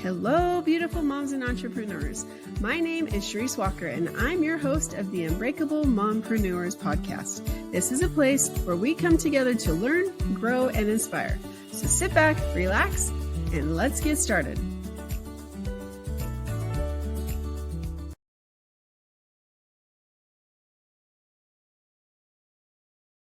Hello, beautiful moms and entrepreneurs. My name is Sharice Walker, and I'm your host of the Unbreakable Mompreneurs podcast. This is a place where we come together to learn, grow, and inspire. So sit back, relax, and let's get started.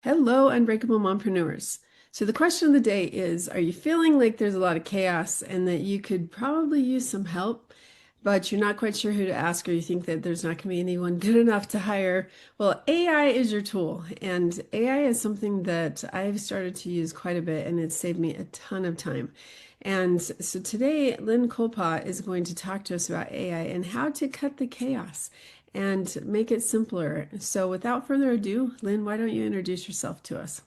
Hello, Unbreakable Mompreneurs. So the question of the day is, are you feeling like there's a lot of chaos and that you could probably use some help, but you're not quite sure who to ask, or you think that there's not going to be anyone good enough to hire? Well, AI is your tool, and AI is something that I've started to use quite a bit, and it's saved me a ton of time. And so today, Lynn Colepaugh is going to talk to us about AI and how to cut the chaos and make it simpler. So without further ado, Lynn, why don't you introduce yourself to us?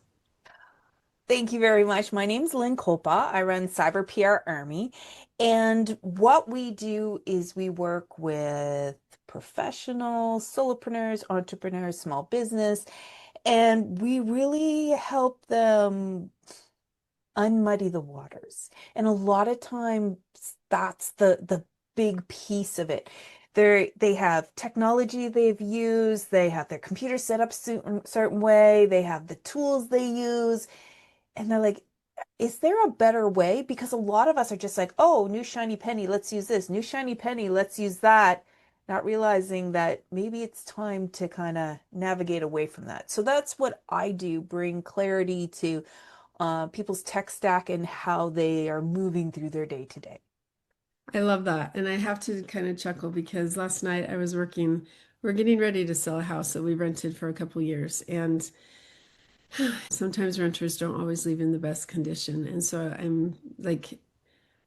Thank you very much. My name's Lynn Colepaugh. I run Cyber PR Army. And what we do is we work with professionals, solopreneurs, entrepreneurs, small business, and we really help them unmuddy the waters. And a lot of times that's the big piece of it. They have technology they've used, they have their computer set up certain way, they have the tools they use. And they're like, is there a better way? Because a lot of us are just like, oh, new shiny penny, let's use this. New shiny penny, let's use that. Not realizing that maybe it's time to kind of navigate away from that. So that's what I do, bring clarity to people's tech stack and how they are moving through their day to day. I love that. And I have to kind of chuckle because last night I was working, we're getting ready to sell a house that we rented for a couple years. And sometimes renters don't always leave in the best condition. And so I'm like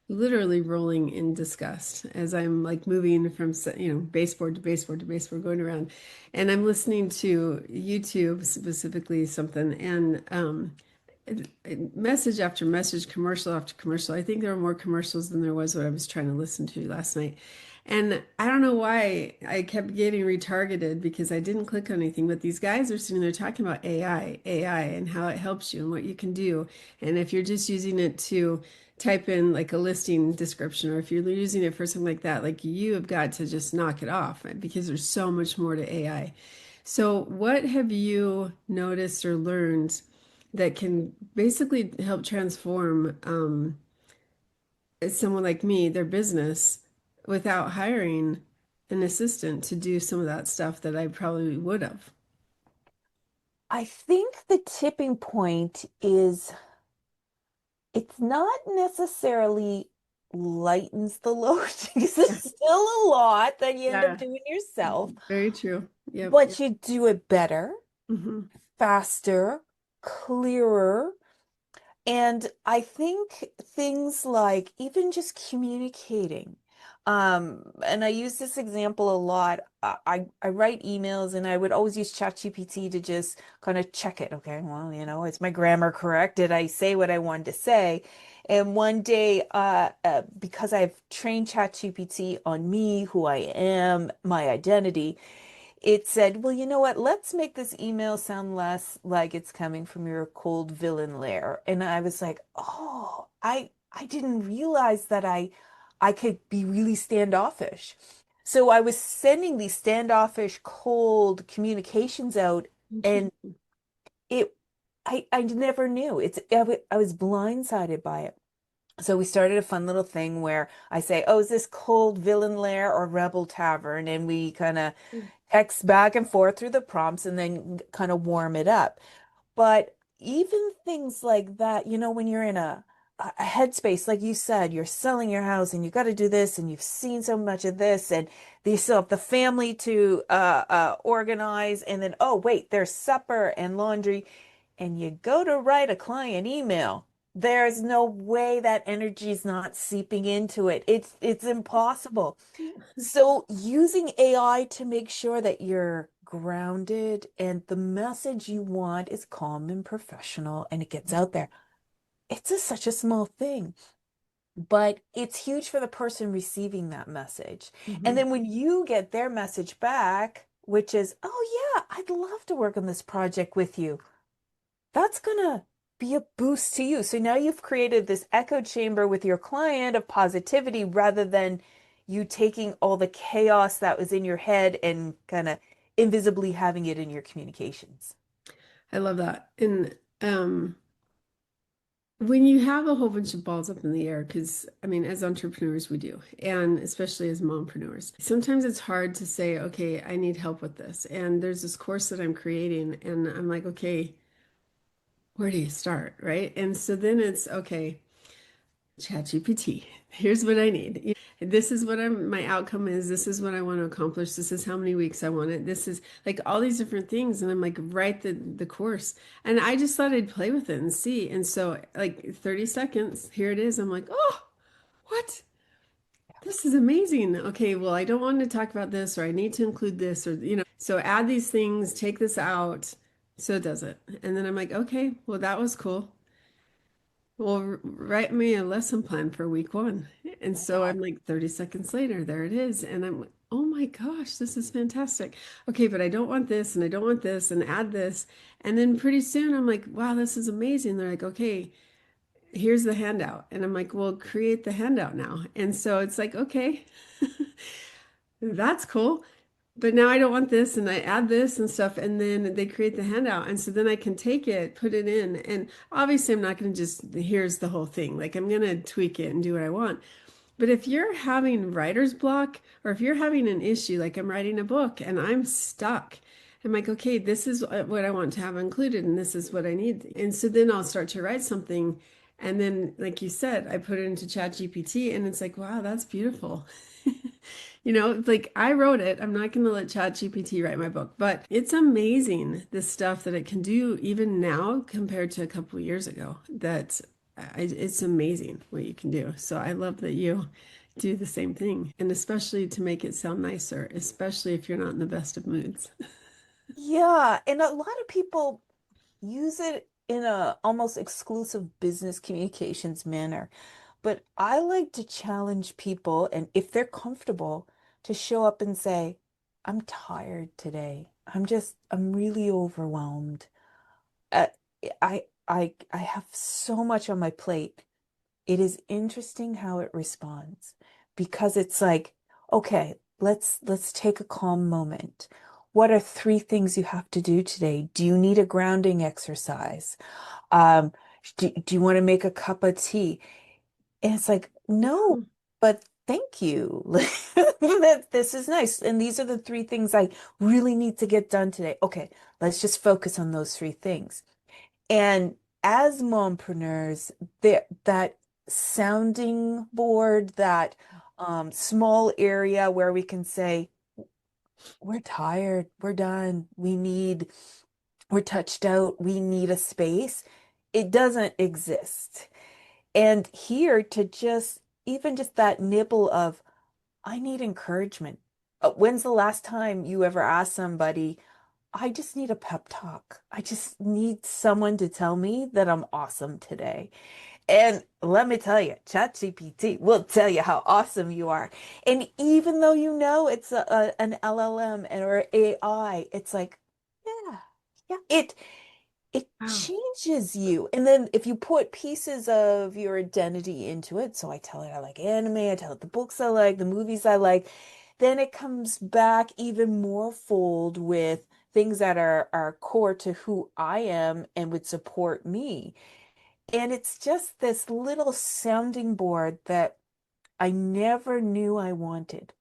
literally rolling in disgust as I'm like moving from, baseboard to baseboard to baseboard, going around. And I'm listening to YouTube, specifically something, and message after message, commercial after commercial. I think there were more commercials than there was what I was trying to listen to last night. And I don't know why I kept getting retargeted because I didn't click on anything, but these guys are sitting there talking about AI, and how it helps you and what you can do. And if you're just using it to type in like a listing description, or if you're using it for something like that, like you have got to just knock it off because there's so much more to AI. So, what have you noticed or learned that can basically help transform someone like me, their business, without hiring an assistant to do some of that stuff that I probably would have? I think the tipping point is it's not necessarily lightens the load because Yeah, it's still a lot that you end up yeah, doing yourself, very true. Yep. but you do it better, Hmm. faster, clearer. And I think things like even just communicating. And I use this example a lot. I write emails and I would always use ChatGPT to just kind of check it. Okay, well, is my grammar correct? Did I say what I wanted to say? And one day, because I've trained ChatGPT on me, who I am, my identity, it said, well, you know what? Let's make this email sound less like it's coming from your Cold Villain Lair. And I was like, oh, I didn't realize that I could be really standoffish. So I was sending these standoffish, cold communications out, and Interesting. it I never knew. I was blindsided by it. So we started a fun little thing where I say, "Oh, is this Cold Villain Lair or Rebel Tavern?" And we kind of text back and forth through the prompts and then kind of warm it up. But even things like that, when you're in a headspace, like you said, you're selling your house and you got to do this and you've seen so much of this and you still have the family to organize and then, oh, wait, there's supper and laundry and you go to write a client email. There's no way that energy is not seeping into it. It's impossible. So using AI to make sure that you're grounded and the message you want is calm and professional and it gets out there. It's such a small thing, but it's huge for the person receiving that message. And Hmm. then when you get their message back, which is, oh yeah, I'd love to work on this project with you. That's gonna be a boost to you. So now you've created this echo chamber with your client of positivity rather than you taking all the chaos that was in your head and kind of invisibly having it in your communications. I love that. And when you have a whole bunch of balls up in the air, because I mean, as entrepreneurs, we do, and especially as mompreneurs, sometimes it's hard to say, okay, I need help with this. And there's this course that I'm creating, and I'm like, okay, where do you start? Right. And so then it's okay, ChatGPT, here's what I need. This is what my outcome is. This is what I want to accomplish. This is how many weeks I want it. This is like all these different things. And I'm like, write the course. And I just thought I'd play with it and see. And so like 30 seconds, here it is. I'm like, oh, what? This is amazing. Okay, well, I don't want to talk about this, or I need to include this, or, so add these things, take this out. So it does it. And then I'm like, okay, well, that was cool. Well, write me a lesson plan for week one. And so I'm like 30 seconds later, there it is. And I'm like, oh my gosh, this is fantastic. Okay, but I don't want this and I don't want this and add this. And then pretty soon I'm like, wow, this is amazing. They're like, okay, here's the handout. And I'm like, well, create the handout now. And so it's like, okay, that's cool. But now I don't want this and I add this and stuff and then they create the handout and so then I can take it, put it in and obviously I'm not going to just here's the whole thing. Like I'm going to tweak it and do what I want. But if you're having writer's block or if you're having an issue, like I'm writing a book and I'm stuck, I'm like, okay, this is what I want to have included and this is what I need. And so then I'll start to write something. And then, like you said, I put it into ChatGPT and it's like, wow, that's beautiful. Like I wrote it. I'm not going to let ChatGPT write my book, but it's amazing the stuff that it can do even now compared to a couple of years ago. It's amazing what you can do. So I love that you do the same thing, and especially to make it sound nicer, especially if you're not in the best of moods. Yeah, and a lot of people use it in a almost exclusive business communications manner. But I like to challenge people, and if they're comfortable, to show up and say, I'm tired today. I'm really overwhelmed. Uh, I have so much on my plate. It is interesting how it responds because it's like, okay, let's take a calm moment. What are three things you have to do today? Do you need a grounding exercise? Um, do you want to make a cup of tea? And it's like, no, Oh, but thank you. This is nice. And these are the three things I really need to get done today. Okay, let's just focus on those three things. And as mompreneurs, that sounding board, that small area where we can say, we're tired, we're done, we're touched out, we need a space, it doesn't exist. And here to just, even just that nibble of, I need encouragement. When's the last time you ever asked somebody, I just need a pep talk. I just need someone to tell me that I'm awesome today. And let me tell you, ChatGPT will tell you how awesome you are. And even though you know it's an LLM or AI, it's like, yeah, yeah, it wow. changes you. And then if you put pieces of your identity into it, so I tell it I like anime, I tell it the books I like, the movies I like, then it comes back even more fold with things that are core to who I am and would support me. And it's just this little sounding board that I never knew I wanted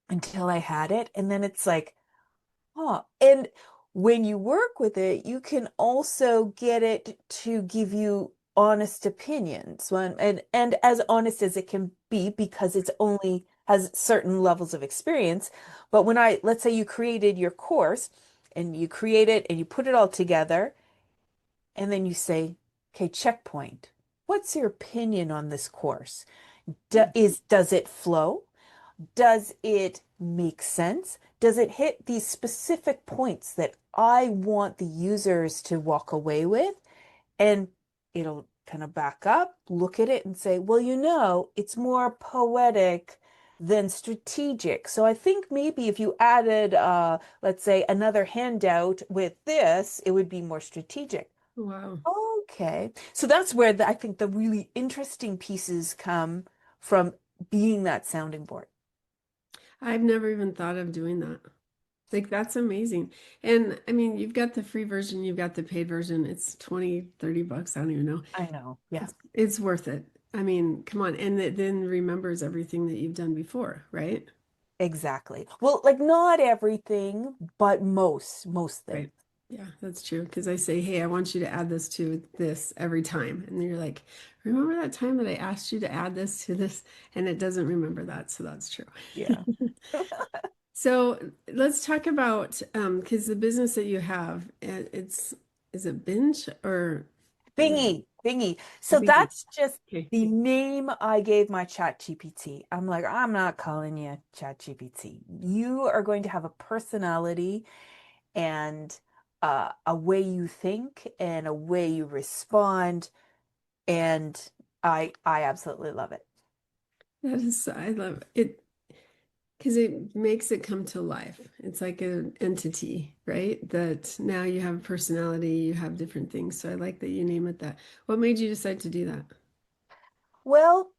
until I had it. And then it's like, huh. And when you work with it, you can also get it to give you honest opinions and as honest as it can be because it's only has certain levels of experience. But let's say you created your course and you create it and you put it all together and then you say, okay, checkpoint. What's your opinion on this course? Does it flow? Does it make sense? Does it hit these specific points that I want the users to walk away with? And it'll kind of back up, look at it and say, well, it's more poetic than strategic. So I think maybe if you added, let's say, another handout with this, it would be more strategic. Wow. Okay. So that's where I think the really interesting pieces come from being that sounding board. I've never even thought of doing that. Like that's amazing. And I mean, you've got the free version, you've got the paid version. It's 20, 30 bucks. I don't even know. I know. Yeah, It's worth it. I mean, come on. And it then remembers everything that you've done before, right? exactly. Well, like not everything, but most things. Right. Yeah, that's true. Because I say, hey, I want you to add this to this every time. And you're like, remember that time that I asked you to add this to this? And it doesn't remember that. So that's true. Yeah. So let's talk about because the business that you have, it's is it binge or is it Bingy. a So bingy? that's just Okay. the name I gave my chat GPT. I'm like, I'm not calling you chat GPT. You are going to have a personality and a way you think and a way you respond. And I absolutely love it. That is, I love it because it makes it come to life. It's like an entity, right? That now you have a personality, you have different things. So I like that you name it that. What made you decide to do that? Well,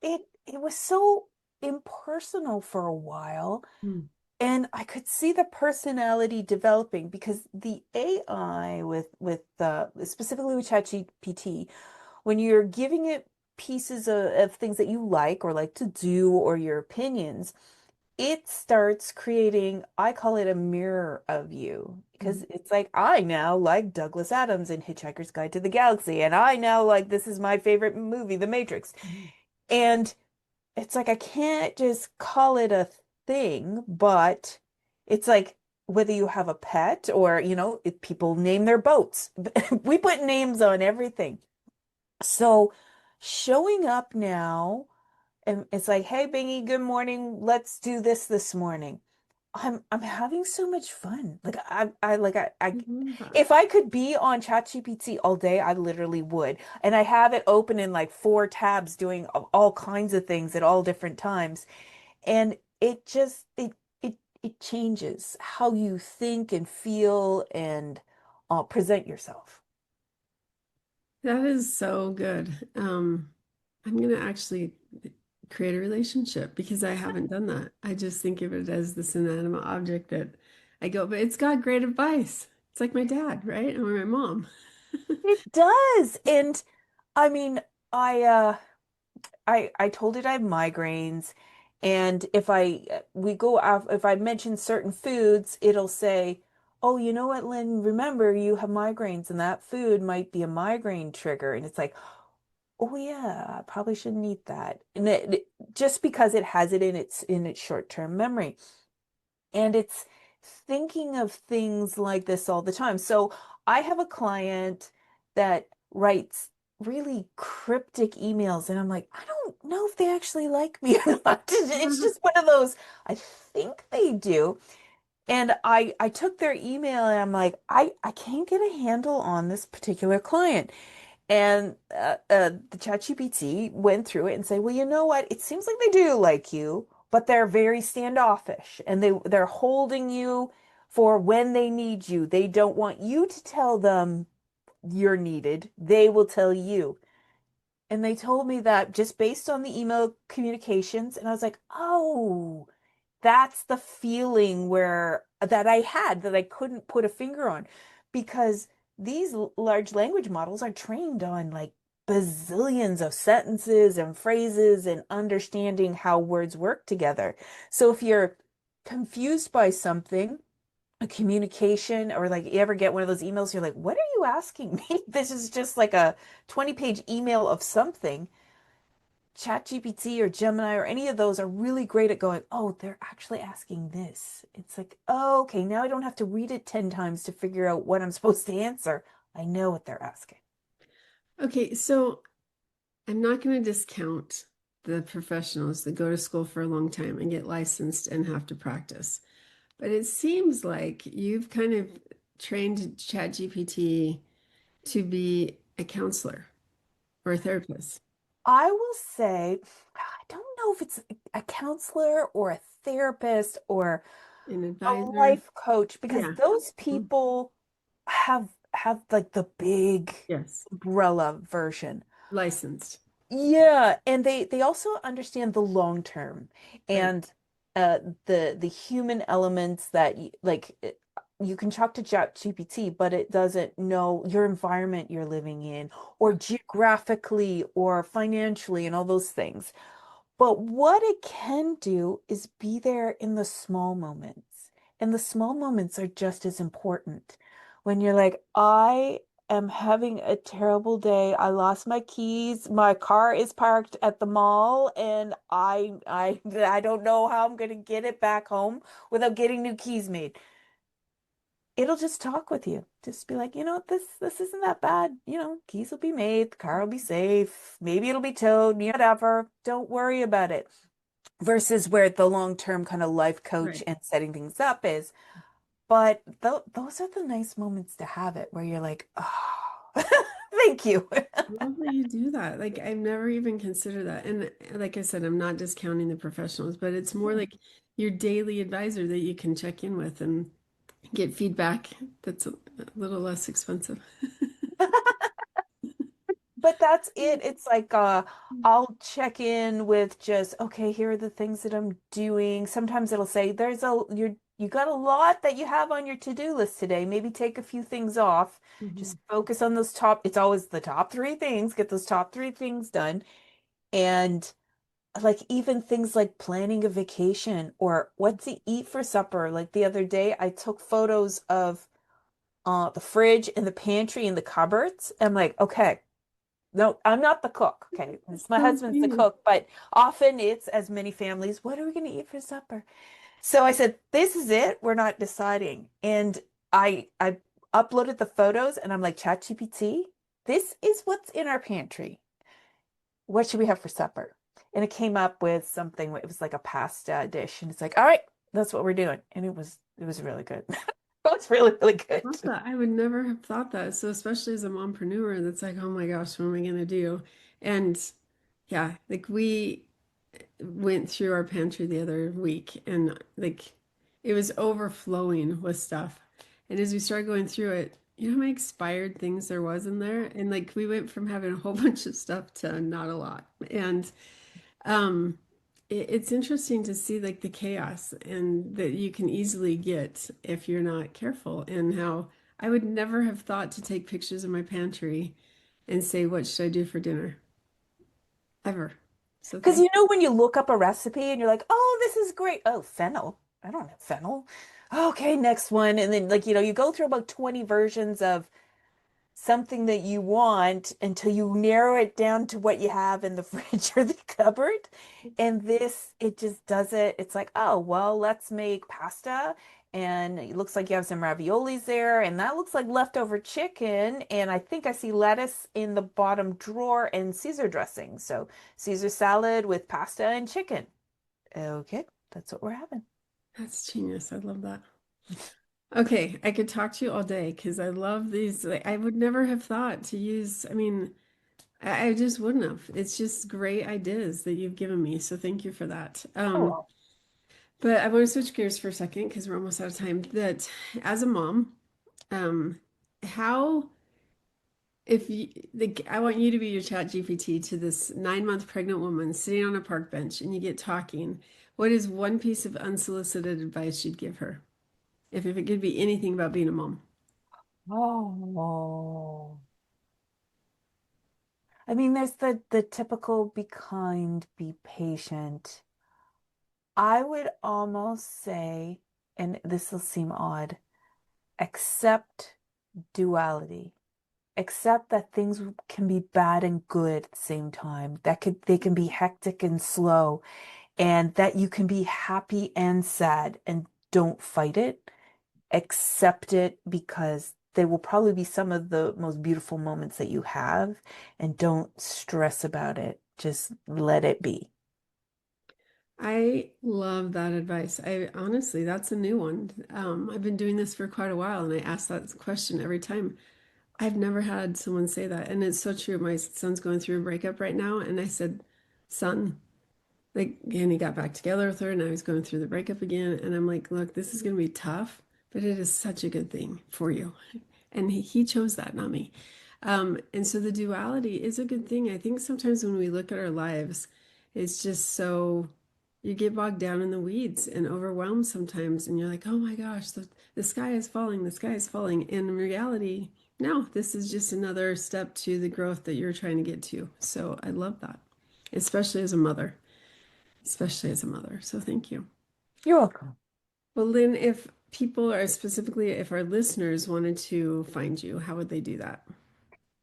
it was so impersonal for a while. Hmm. And I could see the personality developing because the AI with specifically with ChatGPT, when you're giving it pieces of things that you like or like to do or your opinions, it starts creating, I call it a mirror of you. Because Mhm. it's like, I now like Douglas Adams in Hitchhiker's Guide to the Galaxy, and I now like this is my favorite movie, The Matrix. Mhm. And it's like I can't just call it a thing, but it's like whether you have a pet or, if people name their boats. We put names on everything. So showing up now, and it's like, hey, Bingy, good morning. Let's do this morning. I'm having so much fun. Like I Yeah. if I could be on ChatGPT all day, I literally would. And I have it open in like four tabs doing all kinds of things at all different times. And it changes how you think and feel and present yourself. That is so good. I'm gonna actually create a relationship because I haven't done that. I just think of it as this inanimate object that I go, but it's got great advice. It's like my dad, right? Or my mom. It does. And I mean, I uh I told it I have migraines, and if I we go out if I mention certain foods, it'll say, "Oh, you know what, Lynn? Remember you have migraines, and that food might be a migraine trigger." And it's like, "Oh yeah, I probably shouldn't eat that." And just because it has it in its short-term memory. And it's thinking of things like this all the time. So I have a client that writes really cryptic emails, and I'm like, I don't know if they actually like me or not. It's just one of those, I think they do. And I took their email and I'm like, I can't get a handle on this particular client. And the ChatGPT went through it and said, well, you know what? It seems like they do like you, but they're very standoffish and they're holding you for when they need you. They don't want you to tell them you're needed. They will tell you. And they told me that just based on the email communications. And I was like, oh, that's the feeling where that I had that I couldn't put a finger on because these large language models are trained on like bazillions of sentences and phrases and understanding how words work together. So if you're confused by something, a communication, or like you ever get one of those emails, you're like, what are you asking me? This is just like a 20-page email of something. ChatGPT or Gemini or any of those are really great at going, oh, they're actually asking this. It's like, oh, okay, now I don't have to read it 10 times to figure out what I'm supposed to answer. I know what they're asking. Okay, so I'm not going to discount the professionals that go to school for a long time and get licensed and have to practice. But it seems like you've kind of trained ChatGPT to be a counselor or a therapist, I will say, I don't know if it's a counselor or a therapist or an a advisor. life coach because Yeah. those Mhm. people have have like the big Yes. umbrella version. Licensed. Yeah, and they also understand the long term Right. and the human elements that you can talk to ChatGPT, but it doesn't know your environment you're living in, or Yeah. geographically, or financially, and all those things. But what it can do is be there in the small moments. And the small moments are just as important. When you're like, I am having a terrible day. I lost my keys. My car is parked at the mall, and I don't know how I'm gonna get it back home without getting new keys made. It'll just talk with you. Just be like, this isn't that bad. Keys will be made, the car will be safe. Maybe it'll be towed, whatever. Don't worry about it versus where the long-term kind of life coach Right. and setting things up is. But th those are the nice moments to have it where you're like, oh, thank you. I love that you do that. Like I've never even considered that. And like I said, I'm not discounting the professionals, but it's more like your daily advisor that you can check in with and get feedback that's a little less expensive. But that's it. It's like I'll check in with just, okay, here are the things that I'm doing. Sometimes it'll say you got a lot that you have on your to-do list today. Maybe take a few things off. Mhm. Just focus on those it's always the top three things. Get those top three things done. And like even things like planning a vacation or what to eat for supper. Like the other day, I took photos of the fridge and the pantry and the cupboards. I'm like, okay, no, I'm not the cook. Okay, it's my So husband's the genius. cook, but often it's as many families. What are we going to eat for supper? So I said, this is it. We're not deciding. And I uploaded the photos, and I'm like, ChatGPT, this is what's in our pantry. What should we have for supper? And it came up with something. It was like a pasta dish, and it's like, all right, that's what we're doing. And it was really good. It was really, really good. Love that. I would never have thought that. So especially as a mompreneur, that's like, oh my gosh, what am I gonna do? And yeah, like we went through our pantry the other week and like it was overflowing with stuff. And as we started going through it, you know how many expired things there was in there? And like we went from having a whole bunch of stuff to not a lot. And um it's interesting to see like the chaos and that you can easily get if you're not careful and how I would never have thought to take pictures of my pantry and say, what should I do for dinner? Ever. So Because thank when you look up a recipe and you're like, oh, this is great. Oh, fennel. I don't have fennel. Okay, next one. And then, like, you go through about 20 versions of something that you want until you narrow it down to what you have in the fridge or the cupboard. And this, it just does it. It's like, oh, well, let's make pasta. And it looks like you have some raviolis there. And that looks like leftover chicken. And I think I see lettuce in the bottom drawer and Caesar dressing. So Caesar salad with pasta and chicken. Okay, that's what we're having. That's genius. I love that. Okay, I could talk to you all day because I love these. Like, I would never have thought to use, I mean, I just wouldn't have. It's just great ideas that you've given me. So thank you for that. Oh, But I want to switch gears for a second because we're almost out of time. That as a mom, um, how if you like, I want you to be your chat GPT to this 9-month pregnant woman sitting on a park bench and you get talking. What is one piece of unsolicited advice you'd give her? If it could be anything about being a mom. oh. I mean, there's the typical be kind, be patient. I would almost say, and this will seem odd, accept duality. Accept that things can be bad and good at the same time. They can be hectic and slow, and that you can be happy and sad and don't fight it. Accept it because they will probably be some of the most beautiful moments that you have, and don't stress about it. Just let it be. I love that advice. I honestly, that's a new one. I've been doing this for quite a while, and I ask that question every time. I've never had someone say that, and it's so true. My son's going through a breakup right now, and I said, "Son," like, and he got back together with her, and I was going through the breakup again, and I'm like, "Look, this is going to be tough, but it is such a good thing for you." And he chose that, not me. And so the duality is a good thing. I think sometimes when we look at our lives, it's just so you get bogged down in the weeds and overwhelmed sometimes. And you're like, oh my gosh, the sky is falling, the sky is falling. And in reality, no, this is just another step to the growth that you're trying to get to. So I love that, especially as a mother, especially as a mother. So thank you. You're welcome. Well, Lynn, if people are specifically, if our listeners wanted to find you, how would they do that?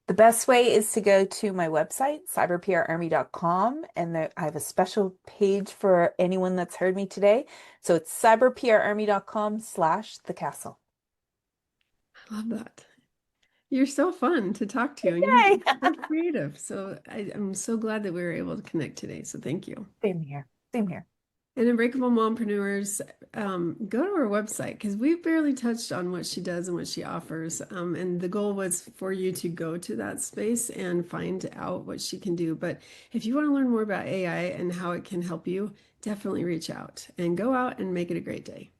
The best way is to go to my website, cyberprarmy.com, and I have a special page for anyone that's heard me today. So it's cyberprarmy.com/the castle. I love that. You're so fun to talk to, and you're Yay! so creative. So I'm so glad that we were able to connect today. So thank you. Same here. Same here. And Unbreakable Mompreneurs, go to her website because we've barely touched on what she does and what she offers. And the goal was for you to go to that space and find out what she can do. But if you want to learn more about AI and how it can help you, definitely reach out and go out and make it a great day.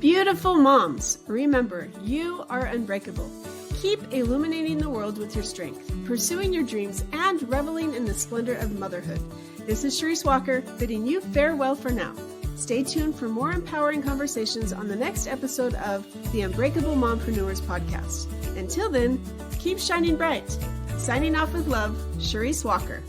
Beautiful moms, remember, you are unbreakable. Keep illuminating the world with your strength, pursuing your dreams, and reveling in the splendor of motherhood. This is Charisse Walker, bidding you farewell for now. Stay tuned for more empowering conversations on the next episode of the Unbreakable Mompreneurs podcast. Until then, keep shining bright. Signing off with love, Charisse Walker.